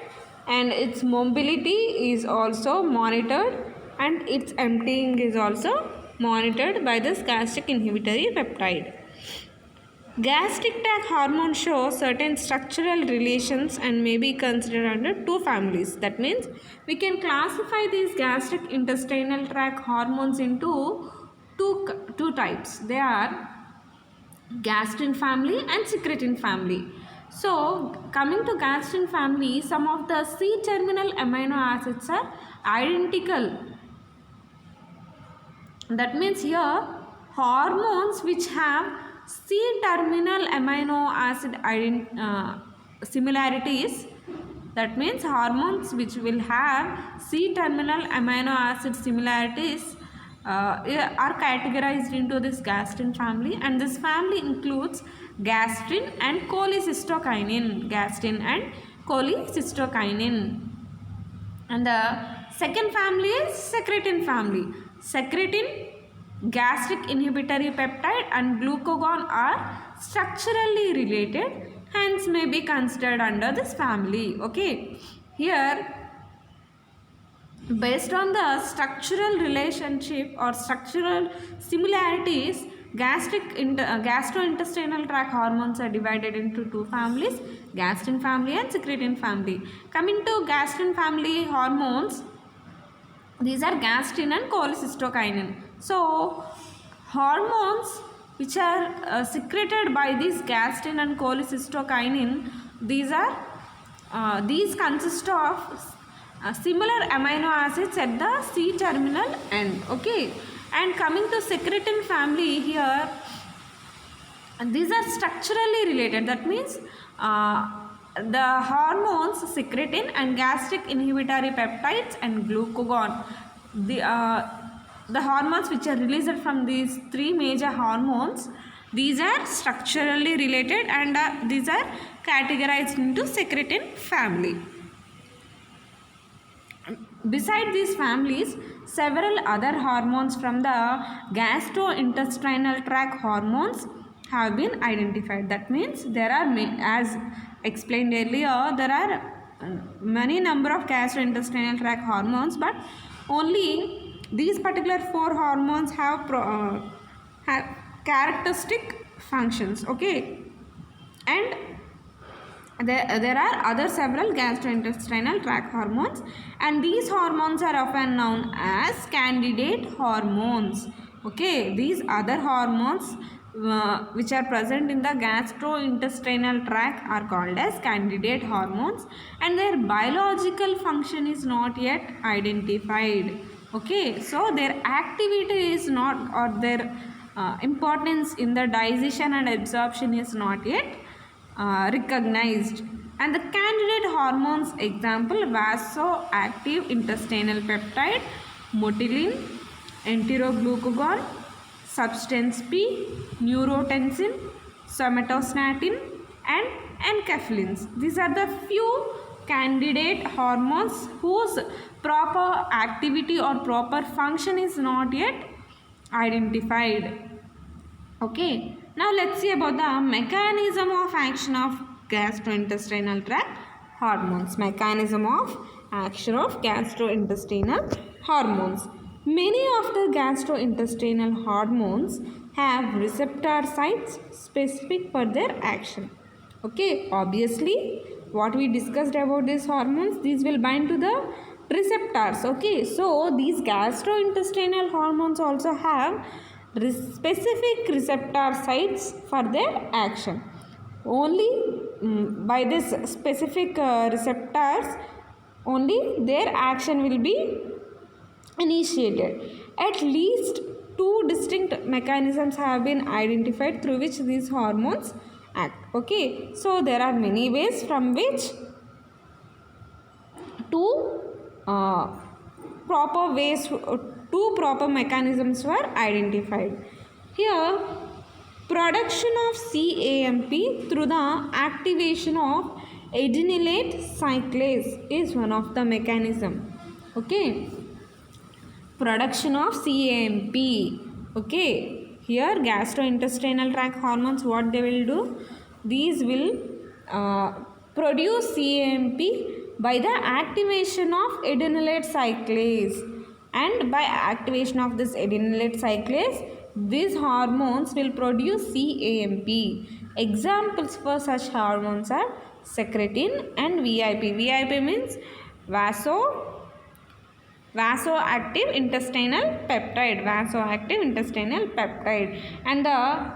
and its mobility is also monitored and its emptying is also monitored by this gastric inhibitory peptide. Gastric tract hormones show certain structural relations and may be considered under two families. That means we can classify these gastric intestinal tract hormones into two types. They are gastrin family and secretin family. So coming to gastrin family, some of the C-terminal amino acids are identical. That means here hormones which have C-terminal amino acid similarities, that means hormones which will have C-terminal amino acid similarities are categorized into this gastrin family, and this family includes gastrin and cholecystokinin. Gastrin and cholecystokinin. And the second family is secretin family. Secretin, gastric inhibitory peptide and glucagon are structurally related, hence may be considered under this family. Okay, here based on the structural relationship or structural similarities, gastrointestinal tract hormones are divided into two families, gastrin family and secretin family. Coming to gastrin family hormones, these are gastrin and cholecystokinin. So hormones which are secreted by this gastrin and cholecystokinin, these consist of similar amino acids at the C-terminal end. Okay, and coming to secretin family, here these are structurally related. That means the hormones secretin and gastric inhibitory peptides and glucagon, the hormones which are released from these three major hormones, these are structurally related and these are categorized into secretin family. Beside these families, several other hormones from the gastrointestinal tract hormones have been identified. That means there are, as explained earlier, there are many number of gastrointestinal tract hormones, but only these particular four hormones have characteristic functions. Okay, and there are other several gastrointestinal tract hormones, and these hormones are often known as candidate hormones. Okay, these other hormones which are present in the gastrointestinal tract are called as candidate hormones, and their biological function is not yet identified. Okay, so their activity is not, or their importance in the digestion and absorption is not yet recognized. And the candidate hormones example vasoactive intestinal peptide, motilin, enteroglucagon, substance P, neurotensin, somatostatin and enkephalins. These are the few candidate hormones whose proper activity or proper function is not yet identified. Okay, now let's see about the mechanism of action of gastrointestinal tract hormones. Mechanism of action of gastrointestinal hormones. Many of the gastrointestinal hormones have receptor sites specific for their action. Okay, obviously what we discussed about these hormones, these will bind to the receptors. Okay, so these gastrointestinal hormones also have specific receptor sites for their action. Only by this specific receptors only their action will be initiated. At least two distinct mechanisms have been identified through which these hormones act. Okay, so there are many ways from which two proper mechanisms were identified. Here, production of CAMP through the activation of adenylate cyclase is one of the mechanism. Okay, production of CAMP. Okay, here gastrointestinal tract hormones, what they will do? These will produce CAMP by the activation of adenylate cyclase, and by activation of this adenylate cyclase these hormones will produce CAMP. Examples for such hormones are secretin and VIP. VIP means vasoactive intestinal peptide, and the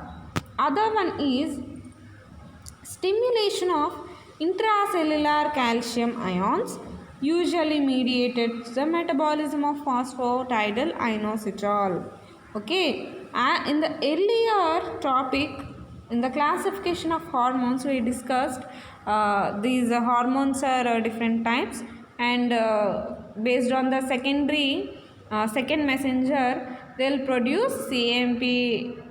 other one is stimulation of intracellular calcium ions, usually mediated the metabolism of phosphatidyl inositol. Okay, in the earlier topic, in the classification of hormones, we discussed these hormones are different types, and based on the second messenger, they will produce CAMP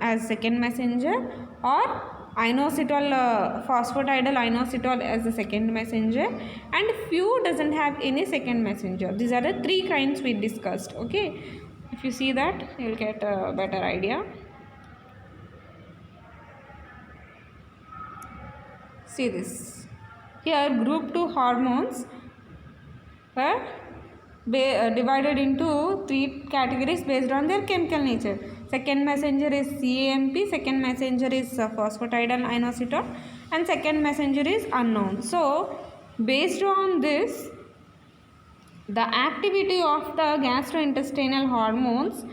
as second messenger, or inositol, phosphatidyl inositol as the second messenger, and few doesn't have any second messenger. These are the three kinds we discussed. Okay, if you see that, you will get a better idea. See this. Here group 2 hormones were divided into three categories based on their chemical nature. Second messenger is CAMP, second messenger is phosphatidyl inositol, and second messenger is unknown. So based on this, the activity of the gastrointestinal hormones,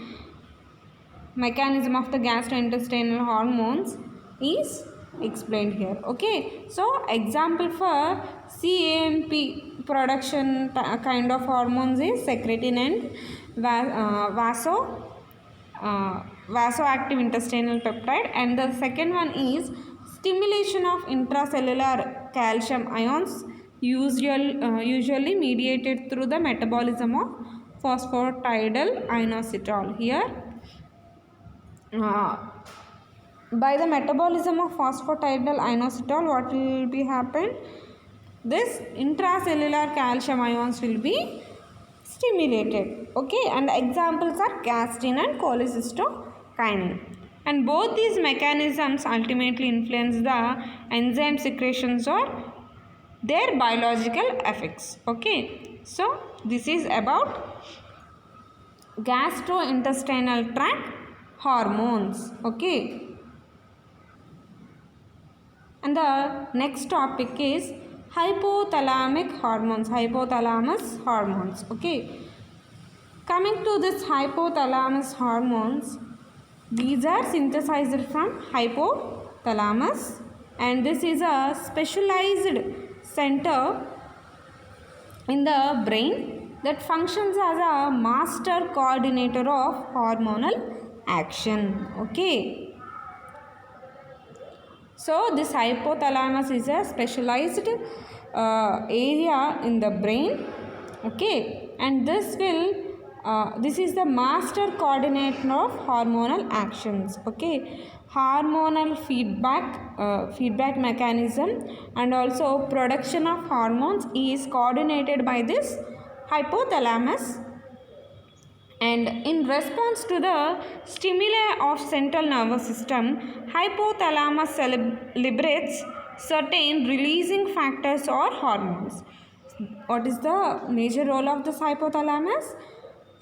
mechanism of the gastrointestinal hormones is explained here. Okay, so example for CAMP production kind of hormones is secretin and vasoactive intestinal peptide, and the second one is stimulation of intracellular calcium ions, usually mediated through the metabolism of phosphatidyl inositol. Here by the metabolism of phosphatidyl inositol, what will be happen? This intracellular calcium ions will be stimulated. Okay, and examples are gastrin and cholecystokinin. And both these mechanisms ultimately influence the enzyme secretions or their biological effects. Okay, so this is about gastrointestinal tract hormones. Okay, and the next topic is hypothalamic hormones, hypothalamus hormones. Okay, coming to this hypothalamus hormones, these are synthesized from hypothalamus, and this is a specialized center in the brain that functions as a master coordinator of hormonal action. Okay, so this hypothalamus is a specialized area in the brain. Okay, and this is the master coordinator of hormonal actions. Okay, hormonal feedback mechanism and also production of hormones is coordinated by this hypothalamus, and in response to the stimuli of central nervous system, hypothalamus liberates certain releasing factors or hormones. What is the major role of this hypothalamus?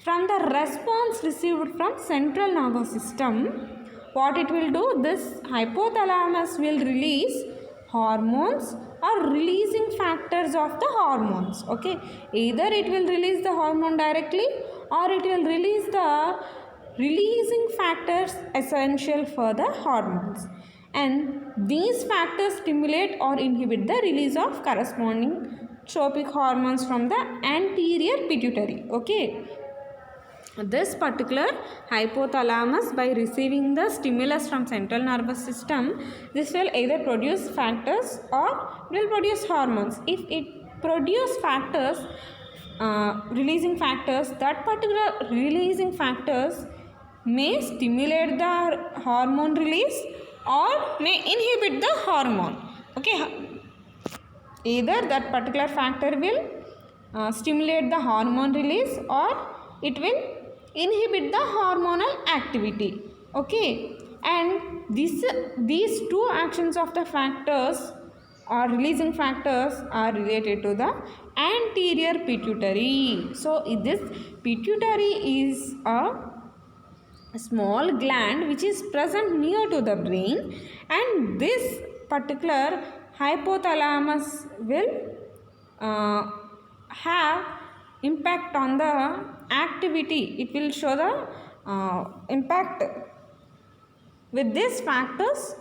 From the response received from central nervous system, what it will do, this hypothalamus will release hormones or releasing factors of the hormones. Okay, either it will release the hormone directly or it will release the releasing factors essential for the hormones, and these factors stimulate or inhibit the release of corresponding tropic hormones from the anterior pituitary. Okay, this particular hypothalamus, by receiving the stimulus from central nervous system, this will either produce factors or will produce hormones. If it produce factors, releasing factors, that particular releasing factors may stimulate the hormone release or may inhibit the hormone. Okay, either that particular factor will stimulate the hormone release or it will inhibit the hormonal activity. Okay, and these two actions of the factors or releasing factors are related to the anterior pituitary. So this pituitary is a small gland which is present near to the brain, and this particular hypothalamus will have impact on the activity. It will show the impact with these factors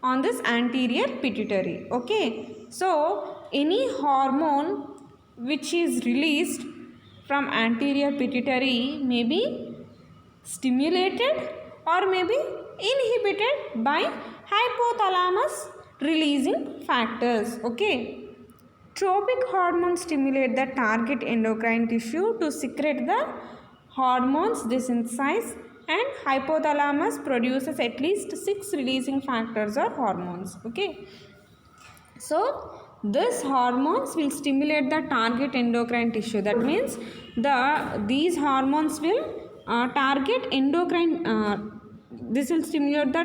on this anterior pituitary. Okay, so any hormone which is released from anterior pituitary may be stimulated or may be inhibited by hypothalamus releasing factors. Okay, tropic hormones stimulate the target endocrine tissue to secrete the hormones they synthesize, and hypothalamus produces at least 6 releasing factors or hormones. Okay, so these hormones will stimulate the target endocrine tissue. That means these hormones will target endocrine. This will stimulate the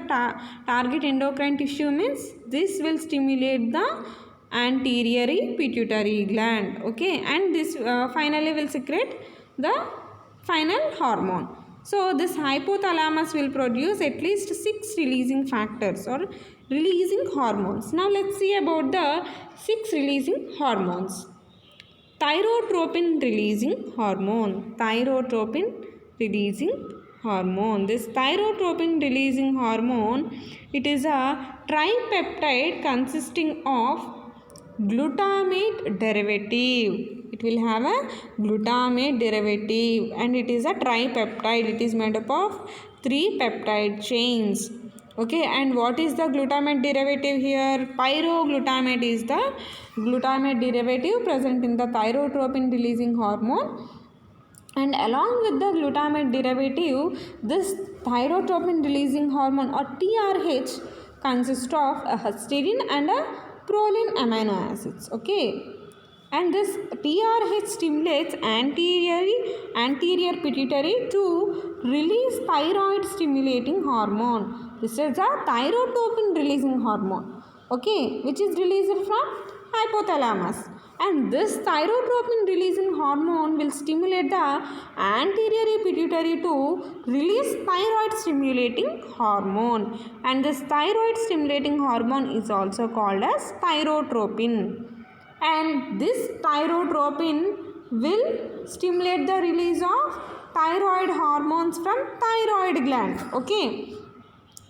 target endocrine tissue, means this will stimulate the anterior pituitary gland. Okay, and this finally will secrete the final hormone. So this hypothalamus will produce at least 6 releasing factors or releasing hormones. Now let's see about the 6 releasing hormones. Thyrotropin releasing hormone. Thyrotropin releasing hormone. This thyrotropin releasing hormone, it is a tripeptide consisting of glutamate derivative. It will have a glutamate derivative and it is a tripeptide. It is made up of 3 peptide chains. Okay, and what is the glutamate derivative here? Pyroglutamate is the glutamate derivative present in the thyrotropin releasing hormone. And along with the glutamate derivative, this thyrotropin releasing hormone or TRH consists of a histidine and a proline amino acids. Okay, and this TRH stimulates anterior pituitary to release thyroid stimulating hormone. This is a thyrotropin releasing hormone. Okay, which is released from hypothalamus. And this thyrotropin releasing hormone will stimulate the anterior pituitary to release thyroid stimulating hormone, and this thyroid stimulating hormone is also called as thyrotropin, and this thyrotropin will stimulate the release of thyroid hormones from thyroid gland. Okay,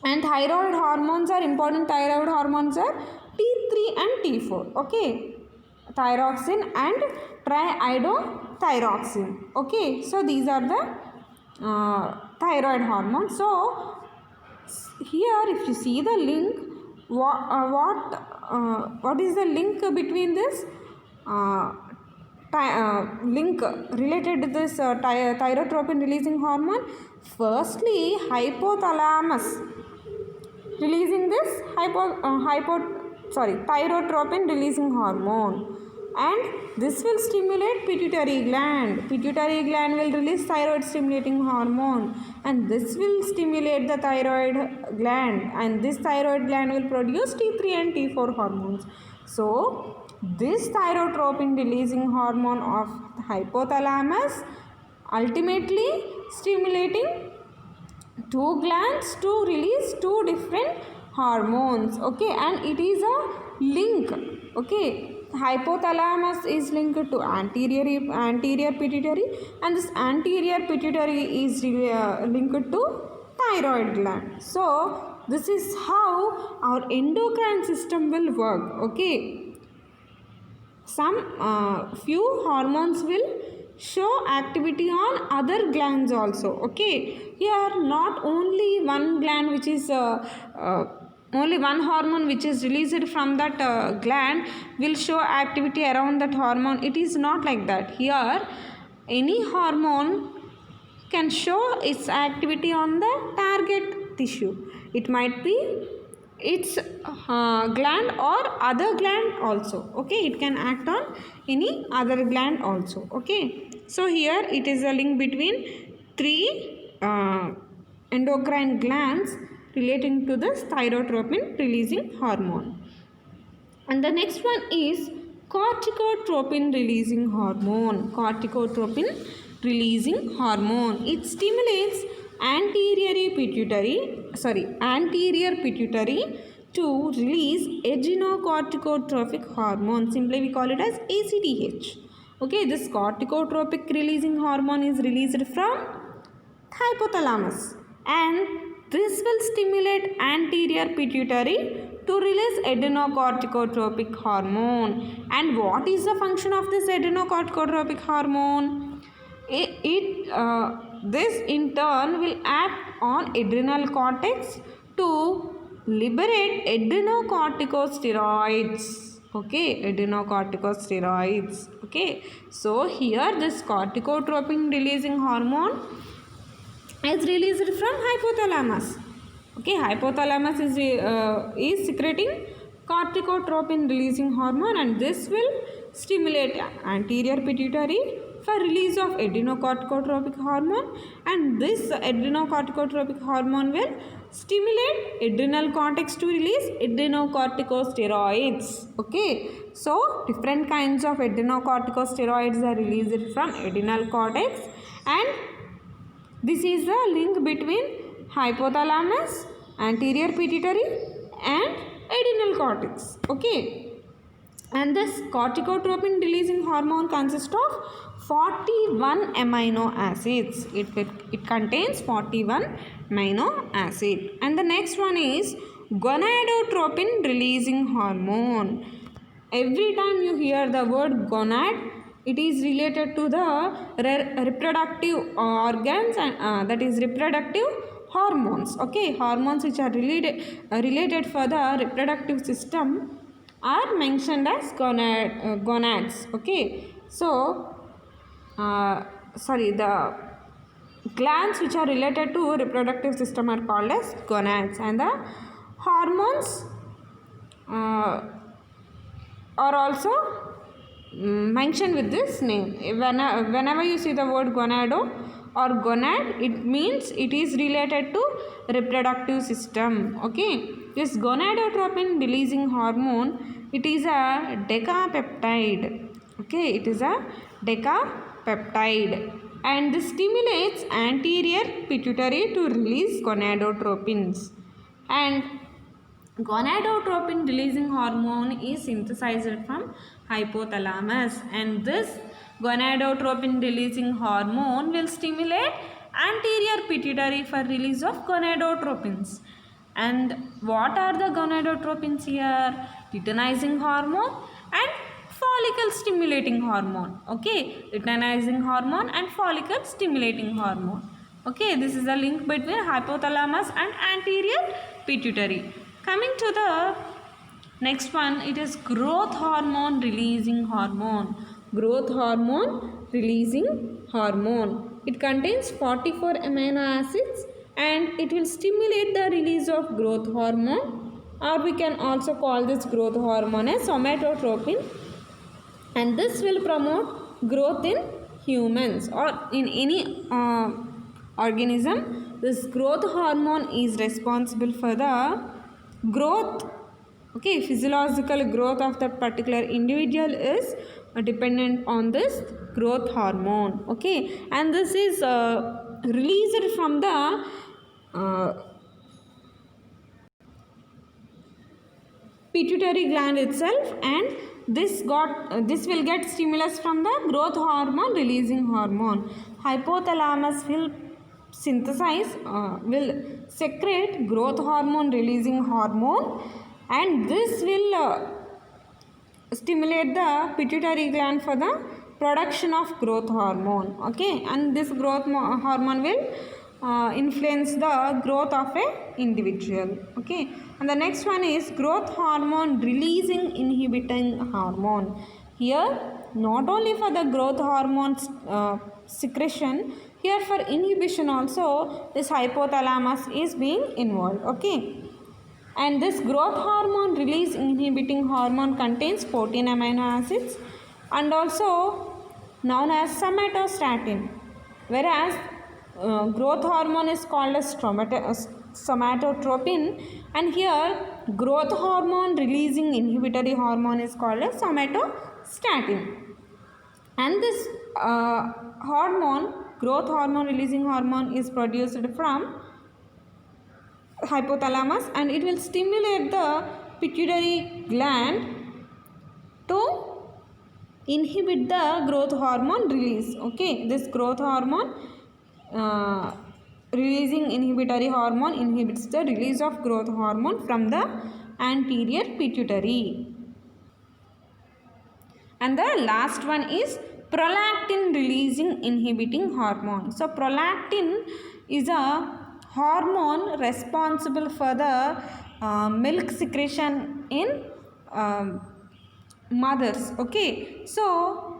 and thyroid hormones are important. Thyroid hormones are T3 and T4. Okay, thyroxine and triiodothyroxine. Okay, so these are the thyroid hormones. So here if you see the link, what is the link between this? link related to this thyrotropin releasing hormone? Firstly, hypothalamus releasing this thyrotropin releasing hormone, and this will stimulate pituitary gland. Pituitary gland will release thyroid stimulating hormone, and this will stimulate the thyroid gland, and this thyroid gland will produce T3 and T4 hormones. So this thyrotropin releasing hormone of hypothalamus ultimately stimulating two glands to release two different hormones. Okay, and it is a link. Okay, hypothalamus is linked to anterior pituitary, and this anterior pituitary is linked to thyroid gland. So this is how our endocrine system will work. Okay, some few hormones will show activity on other glands also. Okay, here not only one gland which is only one hormone which is released from that gland will show activity around that hormone. It is not like that. Here any hormone can show its activity on the target tissue. It might be its gland or other gland also. Okay, it can act on any other gland also. Okay, so here it is a link between three endocrine glands relating to this thyrotropin releasing hormone. And the next one is corticotropin releasing hormone. Corticotropin releasing hormone, it stimulates anterior pituitary to release adrenocorticotropic hormone. Simply we call it as ACTH. Okay, this corticotropic releasing hormone is released from hypothalamus, and this will stimulate anterior pituitary to release adrenocorticotropic hormone. And what is the function of this adrenocorticotropic hormone? This in turn will act on adrenal cortex to liberate adrenocorticosteroids. Okay, adrenocorticosteroids. Okay, so here this corticotropin releasing hormone is released from hypothalamus. Okay, hypothalamus is secreting corticotropin releasing hormone, and this will stimulate anterior pituitary for release of adrenocorticotropic hormone, and this adrenocorticotropic hormone will stimulate adrenal cortex to release adrenocorticosteroids. Okay, so different kinds of adrenocorticosteroids are released from adrenal cortex, and this is the link between hypothalamus, anterior pituitary and adrenal cortex. Okay, and this corticotropin releasing hormone consists of 41 amino acids. It contains 41 amino acid. And the next one is gonadotropin releasing hormone. Every time you hear the word gonad, it is related to the reproductive organs, and that is reproductive hormones. Okay, hormones which are related for the reproductive system are mentioned as gonads. Okay, so the glands which are related to reproductive system are called as gonads, and the hormones are also mentioned with this name. Whenever you see the word gonado or gonad, it means it is related to reproductive system. Okay, this gonadotropin releasing hormone, it is a decapeptide. Okay, it is a decapeptide, and this stimulates anterior pituitary to release gonadotropins. And gonadotropin releasing hormone is synthesized from hypothalamus, and this gonadotropin releasing hormone will stimulate anterior pituitary for release of gonadotropins. And what are the gonadotropins here? Luteinizing hormone and follicle stimulating hormone. Okay, luteinizing hormone and follicle stimulating hormone. Okay, this is the link between hypothalamus and anterior pituitary. Coming to the Next one, it is growth hormone releasing hormone. Growth hormone releasing hormone. It contains 44 amino acids and it will stimulate the release of growth hormone, or we can also call this growth hormone as somatotropin, and this will promote growth in humans or in any organism. This growth hormone is responsible for the growth, okay, physiological growth of that particular individual is dependent on this growth hormone, okay, and this is released from the pituitary gland itself, and this will get stimulus from the growth hormone releasing hormone. Hypothalamus will will secrete growth hormone releasing hormone, and this will stimulate the pituitary gland for the production of growth hormone, okay, and this growth hormone will influence the growth of a individual, okay. And the next one is growth hormone releasing inhibiting hormone. Here not only for the growth hormones secretion, here for inhibition also this hypothalamus is being involved, okay. And this growth hormone release inhibiting hormone contains 14 amino acids and also known as somatostatin, whereas growth hormone is called as somatotropin, and here growth hormone releasing inhibitory hormone is called as somatostatin. And this hormone, growth hormone releasing hormone, is produced from hypothalamus, and it will stimulate the pituitary gland to inhibit the growth hormone release, okay. This growth hormone releasing inhibitory hormone inhibits the release of growth hormone from the anterior pituitary. And the last one is prolactin releasing inhibiting hormone. So prolactin is a hormone responsible for the milk secretion in mothers, okay. So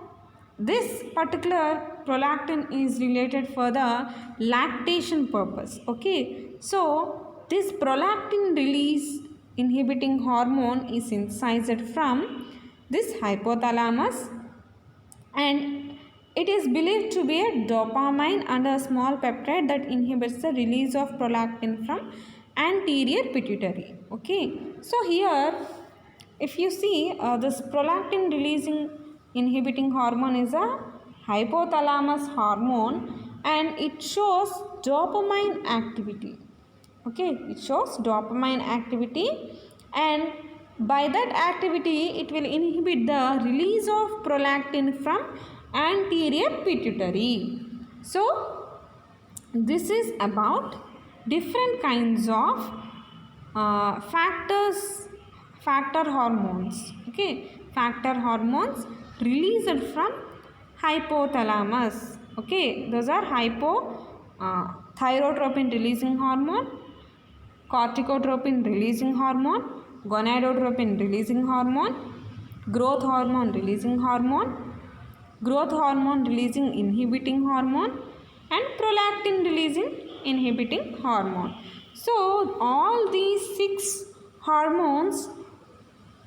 this particular prolactin is related for the lactation purpose, okay. So this prolactin release inhibiting hormone is synthesized from this hypothalamus, and it is believed to be a dopamine and a small peptide that inhibits the release of prolactin from anterior pituitary, okay. So here if you see this prolactin releasing inhibiting hormone is a hypothalamus hormone, and it shows dopamine activity, okay. It shows dopamine activity, and by that activity it will inhibit the release of prolactin from anterior pituitary. So this is about different kinds of factor hormones, okay. Factor hormones released from hypothalamus, okay. Those are thyrotropin releasing hormone, corticotropin releasing hormone, gonadotropin releasing hormone, growth hormone releasing hormone, growth hormone releasing inhibiting hormone, and prolactin releasing inhibiting hormone. So all these 6 hormones,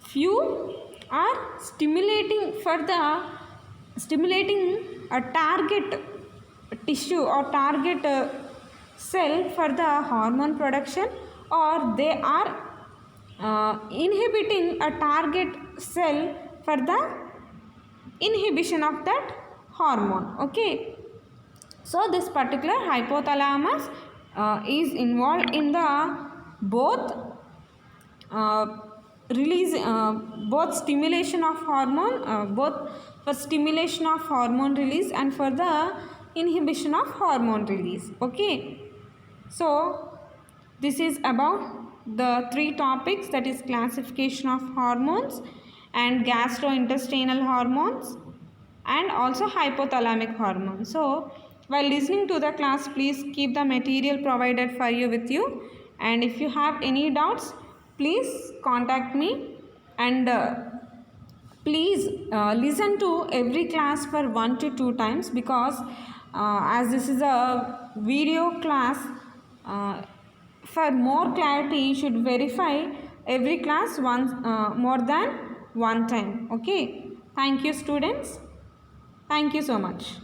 few are stimulating a target tissue or target cell for the hormone production, or they are inhibiting a target cell for the inhibition of that hormone, okay. So this particular hypothalamus is involved in the both both stimulation of hormone, both for stimulation of hormone release and for the inhibition of hormone release, okay. So this is about the 3 topics, that is classification of hormones and gastrointestinal hormones and also hypothalamic hormones. So while listening to the class, please keep the material provided for you with you, and if you have any doubts, please contact me. and please listen to every class for 1 to 2 times, because as this is a video class, for more clarity you should verify every class once, more than one time. Okay, thank you students, thank you so much.